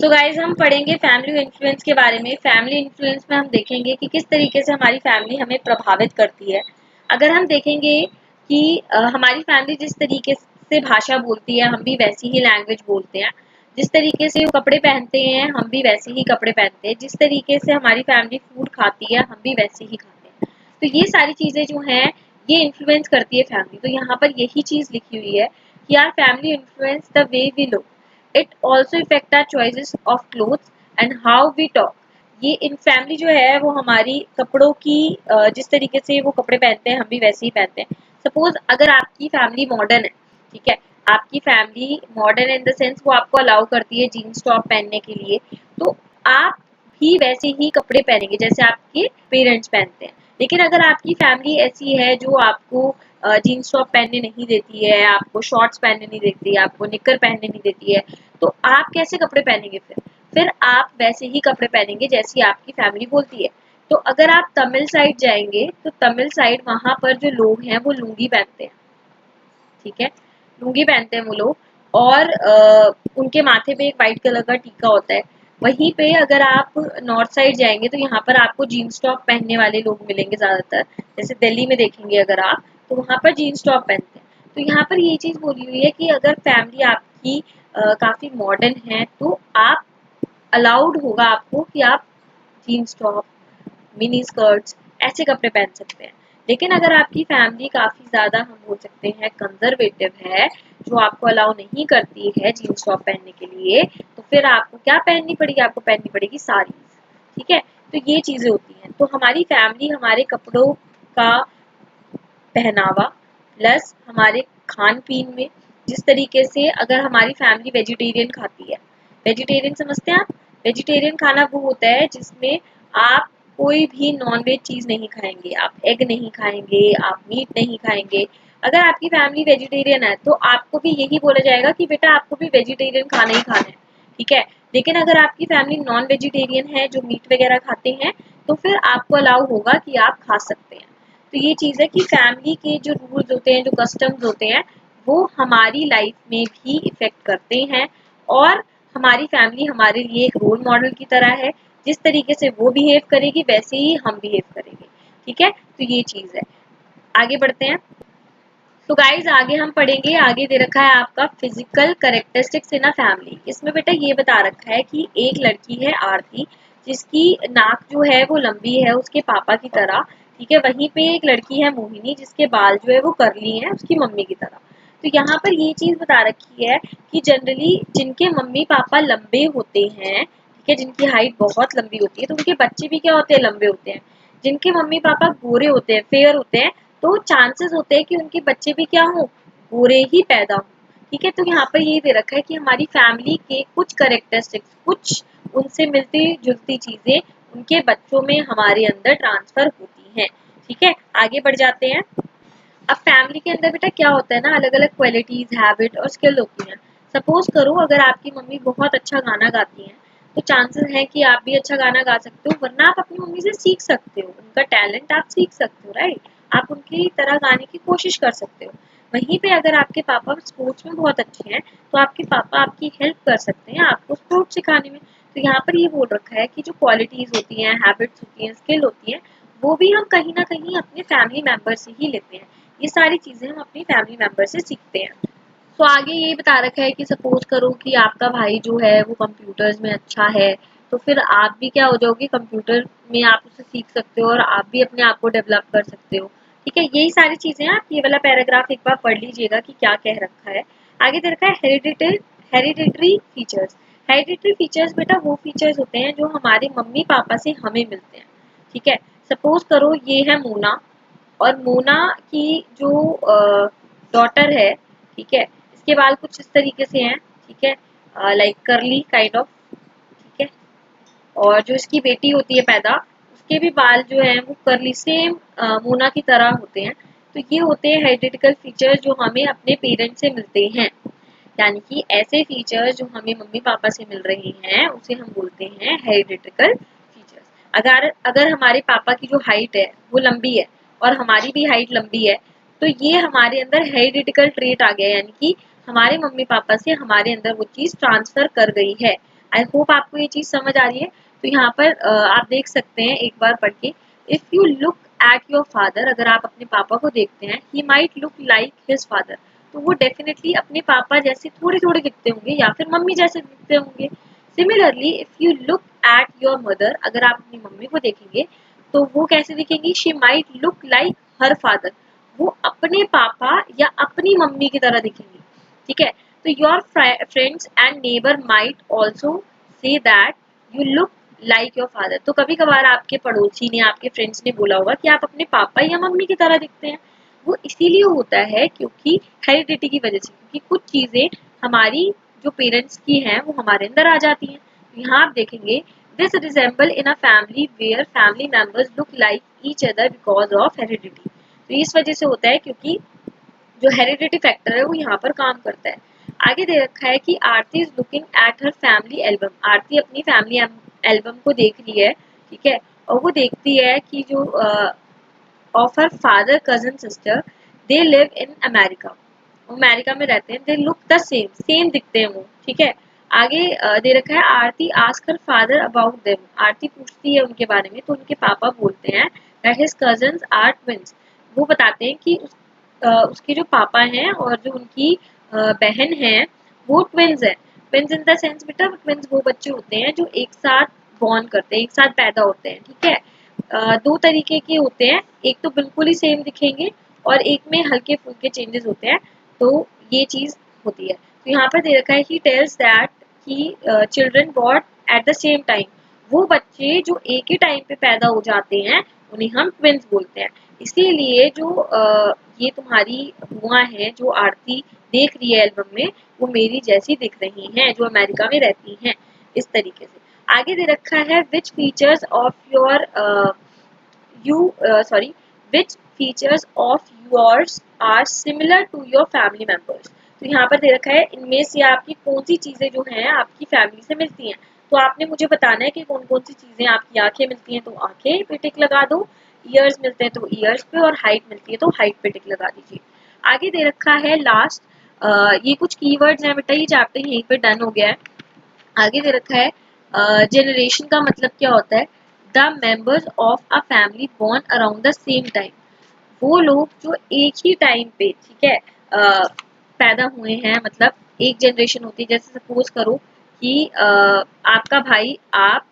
So guys हम पढ़ेंगे family influence के बारे में। फैमिली इन्फ्लुएंस में हम देखेंगे कि किस तरीके से हमारी फैमिली हमें प्रभावित करती है। अगर हम देखेंगे कि हमारी फैमिली जिस तरीके से भाषा बोलती है हम भी वैसी ही लैंग्वेज बोलते हैं, जिस तरीके से वो कपड़े पहनते हैं हम भी वैसे ही कपड़े पहनते हैं, जिस तरीके से हमारी फैमिली फूड खाती है हम भी वैसे ही खाते हैं। तो ये सारी चीज़ें जो हैं ये इन्फ्लुएंस करती है फैमिली। तो यहाँ पर यही चीज़ लिखी हुई है कि our family influence the way we look, it also effect our choices of clothes and how we talk. ये इन फैमिली जो है वो हमारी कपड़ों की जिस तरीके से वो कपड़े पहनते हैं हम भी वैसे ही पहनते हैं। सपोज अगर आपकी फैमिली मॉडर्न है, ठीक है, आपकी family modern in the sense वो आपको अलाउ करती है जीन्स टॉप पहनने के लिए, तो आप भी वैसे ही कपड़े पहनेंगे जैसे आपके पेरेंट्स पहनते हैं। लेकिन अगर आपकी फैमिली ऐसी है जो आपको जीन्स टॉप पहनने नहीं देती है, आपको शॉर्ट्स पहनने नहीं देती है, आपको निकर पहनने नहीं देती है, तो आप कैसे कपड़े पहनेंगे? फिर आप वैसे ही कपड़े पहनेंगे जैसी आपकी फैमिली बोलती है। तो अगर आप तमिल साइड जाएंगे तो तमिल साइड वहां पर जो लोग हैं वो लुंगी पहनते हैं, ठीक है, लुंगी पहनते हैं वो लोग, और उनके माथे पे एक वाइट कलर का टीका होता है। वहीं पे अगर आप नॉर्थ साइड जाएंगे तो यहाँ पर आपको जीन्स टॉप पहनने वाले लोग मिलेंगे ज्यादातर। जैसे दिल्ली में देखेंगे अगर आप, तो वहाँ पर जीन्स टॉप पहनते हैं। तो यहाँ पर ये चीज बोली हुई है कि अगर फैमिली आपकी काफी मॉडर्न है तो आप अलाउड होगा आपको कि आप जीन्स टॉप, मिनी स्कर्ट्स ऐसे कपड़े पहन सकते हैं। लेकिन अगर आपकी फैमिली काफी ज्यादा हम बोल सकते हैं कंजर्वेटिव है, जो आपको अलाउ नहीं करती है जीन्स टॉप पहनने के लिए, तो फिर आपको क्या पहननी पड़ेगी? आपको पहननी पड़ेगी साड़ी, ठीक है। तो ये चीजें होती हैं। तो हमारी फैमिली हमारे कपड़ों का पहनावा प्लस हमारे खान पीन में, जिस तरीके से अगर हमारी फैमिली वेजिटेरियन खाती है, वेजिटेरियन समझते हैं आप? वेजिटेरियन खाना वो होता है जिसमें आप कोई भी नॉन वेज चीज नहीं खाएंगे, आप एग नहीं खाएंगे, आप मीट नहीं खाएंगे। अगर आपकी फैमिली वेजिटेरियन है तो आपको भी यही बोला जाएगा कि बेटा आपको भी वेजिटेरियन खाना ही खाना है, ठीक है। लेकिन अगर आपकी फैमिली नॉन वेजिटेरियन है जो मीट वगैरह खाते हैं, तो फिर आपको अलाउ होगा कि आप खा सकते हैं। तो ये चीज़ है कि फैमिली के जो रूल्स होते हैं, जो कस्टम्स होते हैं, वो हमारी लाइफ में भी इफेक्ट करते हैं। और हमारी फैमिली हमारे लिए एक रोल मॉडल की तरह है। जिस तरीके से वो बिहेव करेगी वैसे ही हम बिहेव करेंगे, ठीक है। तो ये चीज़ है। आगे बढ़ते हैं। तो गाइज आगे हम पढ़ेंगे, आगे दे रखा है आपका physical characteristics in a family. इसमें बेटा ये बता रखा है कि एक लड़की है आरती, जिसकी नाक जो है वो लंबी है उसके पापा की तरह, ठीक है। वहीं पे एक लड़की है मोहिनी, जिसके बाल जो है वो कर्ली हैं उसकी मम्मी की तरह। तो यहाँ पर ये चीज बता रखी है कि जनरली जिनके मम्मी पापा लंबे होते हैं, ठीक है, जिनकी हाइट बहुत लंबी होती है, तो उनके बच्चे भी क्या होते हैं? लंबे होते हैं। जिनके मम्मी पापा गोरे होते हैं, फेयर होते हैं, तो चांसेस होते हैं कि उनके बच्चे भी क्या हो? गोरे ही पैदा हो, ठीक है। तो यहाँ पर ये दे रखा है कि हमारी फैमिली के कुछ करेक्टरिस्टिक्स, कुछ उनसे मिलती जुलती चीजें उनके बच्चों में हमारे अंदर ट्रांसफर होती हैं, ठीक है। आगे बढ़ जाते हैं। अब फैमिली के अंदर बेटा क्या होता है ना, अलग अलग क्वालिटीज, हैबिट और स्किल होती हैं। सपोज करो अगर आपकी मम्मी बहुत अच्छा गाना गाती हैं, तो चांसेस है कि आप भी अच्छा गाना गा सकते हो, वरना आप अपनी मम्मी से सीख सकते हो, उनका टैलेंट आप सीख सकते हो, राइट। आप उनकी तरह गाने की कोशिश कर सकते हो। वहीं पे अगर आपके पापा स्पोर्ट्स में बहुत अच्छे हैं, तो आपके पापा आपकी हेल्प कर सकते हैं आपको स्पोर्ट्स सिखाने में। तो यहाँ पर ये बोल रखा है कि जो क्वालिटीज होती हैं, हैबिट्स होती हैं, स्किल होती हैं, वो भी हम कहीं ना कहीं अपने फैमिली मेंबर से ही लेते हैं। ये सारी चीजें हम अपनी फैमिली मेंबर से सीखते हैं। तो आगे ये बता रखा है कि सपोज करो कि आपका भाई जो है वो कंप्यूटर्स में अच्छा है, तो फिर आप भी क्या हो जाओगे? कंप्यूटर में आप उसे सीख सकते हो और आप भी अपने आप को डेवलप कर सकते हो, ठीक है। यही सारी चीजें आप ये वाला पैराग्राफ एक बार पढ़ लीजिएगा कि क्या कह रखा है। आगे दे रखा है हेरिडिटरी फीचर्स। हेरिडिटरी फीचर्स बेटा वो फीचर्स होते हैं जो हमारे मम्मी पापा से हमें मिलते हैं, ठीक है। सपोज करो ये है मोना, और मोना की जो डॉटर है, ठीक है, इसके बाल कुछ इस तरीके से हैं, ठीक है, लाइक करली काइंड ऑफ, ठीक है। और जो इसकी बेटी होती है पैदा, उसके भी बाल जो है वो करली सेम मोना की तरह होते हैं। तो ये होते हैं हेरिडिटिकल फीचर्स जो हमें अपने पेरेंट्स से मिलते हैं। यानी कि ऐसे फीचर्स जो हमें मम्मी पापा से मिल रहे हैं उसे हम बोलते हैं हेरिडिटिकल फीचर्स। अगर अगर हमारे पापा की जो हाइट है वो लंबी है और हमारी भी हाइट लंबी है, तो ये हमारे अंदर हेरिडिटिकल ट्रेट आ गया, यानी कि हमारे मम्मी पापा से हमारे अंदर वो चीज ट्रांसफर कर गई है। आई होप आपको ये चीज समझ आ रही है। तो यहाँ पर आप देख सकते हैं एक बार पढ़ के, if you look at your father, अगर आप अपने पापा को देखते हैं, he might look like his father, तो वो डेफिनेटली अपने पापा जैसे थोड़े थोड़े दिखते होंगे या फिर मम्मी जैसे दिखते होंगे। Similarly if you look at your mother, अगर आप अपनी मम्मी को देखेंगे तो वो कैसे दिखेंगी, she might look like her father, वो अपने पापा या अपनी मम्मी की तरह दिखेंगी। ठीक है, तो your friends and neighbour might also say that you look like your father, तो कभी कभार आपके पड़ोसी ने, आपके फ्रेंड्स ने बोला होगा कि आप अपने पापा या मम्मी की तरह दिखते हैं। वो इसीलिए होता है क्योंकि हेरिडिटी की वजह से, क्योंकि कुछ चीजें हमारी जो पेरेंट्स की हैं वो हमारे अंदर आ जाती हैं। यहाँ आप देखेंगे, this resemble in a family where family members look like each other because of heredity, तो इस वजह से होता है क्योंकि जो हेरिडिटी फैक्टर है वो यहाँ पर काम करता है। आगे दे रखा है कि Aarti is looking at her family album, Aarti अपनी फैमिली एल्बम को देख रही है। ठीक है, और वो देखती है कि जो of her father cousin sister, they live in America, America में रहते हैं, they look the same, same दिखते हैं वो। ठीक है, आगे दे रखा है Aarti ask her father about them, Aarti पूछती है उनके बारे में, तो उनके पापा बोलते हैं that his cousins are twins, वो बताते हैं कि उसके जो पापा हैं और जो उनकी बहन है वो ट्विंस है। ट्विंस इन द सेंस बेटा, ट्विंस वो बच्चे होते हैं जो एक साथ बॉर्न करते हैं, एक साथ पैदा होते हैं। ठीक है, दो तरीके के होते हैं, एक तो बिल्कुल ही सेम दिखेंगे और एक में हल्के फुल्के चेंजेस होते हैं, तो ये चीज होती है। तो यहाँ पर दे रखा है ही टेल्स दैट कि children born at the same time, वो बच्चे जो एक ही टाइम पे पैदा हो जाते हैं उन्हें हम ट्विंस बोलते हैं। इसीलिए जो ये तुम्हारी बुआ है जो आरती देख रही है एल्बम में, वो मेरी जैसी दिख रही हैं जो अमेरिका में रहती हैं, इस तरीके से। आगे दे रखा है which features of your you sorry which features of yours are similar to your family members, तो यहाँ पर दे रखा है इनमें से आपकी कौन सी चीजें जो हैं आपकी फैमिली से मिलती हैं। तो आपने मुझे बताना है कि कौन कौन सी चीजें, आपकी आंखें मिलती हैं तो आंखें पे टिक लगा दो, ईयर्स मिलते हैं तो ईयर्स पे, और हाइट मिलती है तो हाइट पे टिक लगा दीजिए। आगे दे रखा है लास्ट, ये कुछ कीवर्ड्स हैं बेटा, ये चैप्टर यहीं पे डन हो गया है। आगे दे रखा है जनरेशन का मतलब क्या होता है, the members of a family born around the same time, वो लोग जो एक ही टाइम पे, ठीक है, पैदा हुए हैं, मतलब एक जनरेशन होती है। जैसे सपोज करो कि आपका भाई, आप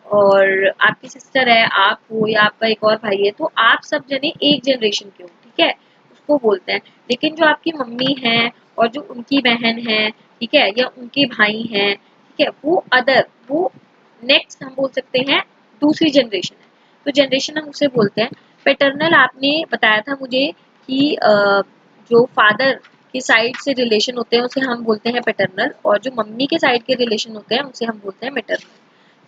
और आपकी सिस्टर है, आप हो या आपका एक और भाई है, तो आप सब जने एक जनरेशन के हो। ठीक है, उसको बोलते हैं। लेकिन जो आपकी मम्मी है और जो उनकी बहन है, ठीक है, या उनके भाई हैं, ठीक है, वो अदर, वो नेक्स्ट हम बोल सकते हैं दूसरी जनरेशन है, तो जनरेशन हम उसे बोलते हैं। पैटर्नल आपने बताया था मुझे कि जो फादर के साइड से रिलेशन होते हैं उसे हम बोलते हैं पैटर्नल, और जो मम्मी के साइड के रिलेशन होते हैं उसे हम बोलते हैं मैटरनल।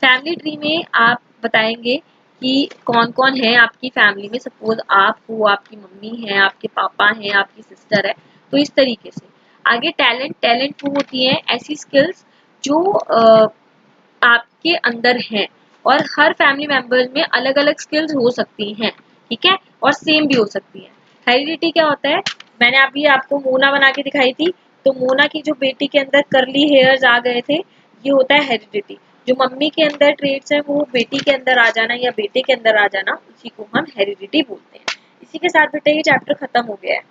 फैमिली ट्री में आप बताएंगे कि कौन कौन है आपकी फैमिली में, सपोज आप हो, आपकी मम्मी है, आपके पापा हैं, आपकी सिस्टर है, तो इस तरीके से। आगे टैलेंट, टैलेंट वो होती है ऐसी स्किल्स जो आपके अंदर हैं, और हर फैमिली मेंबर में अलग अलग स्किल्स हो सकती हैं। ठीक है, और सेम भी हो सकती है। हेरिडिटी क्या होता है, मैंने अभी आपको मोना बना के दिखाई थी, तो मोना की जो बेटी के अंदर करली हेयर्स आ गए थे, ये होता है हेरिडिटी। जो मम्मी के अंदर ट्रेड्स है वो बेटी के अंदर आ जाना या बेटे के अंदर आ जाना, उसी को हम हेरिडिटी बोलते हैं। इसी के साथ बेटा ये चैप्टर खत्म हो गया है।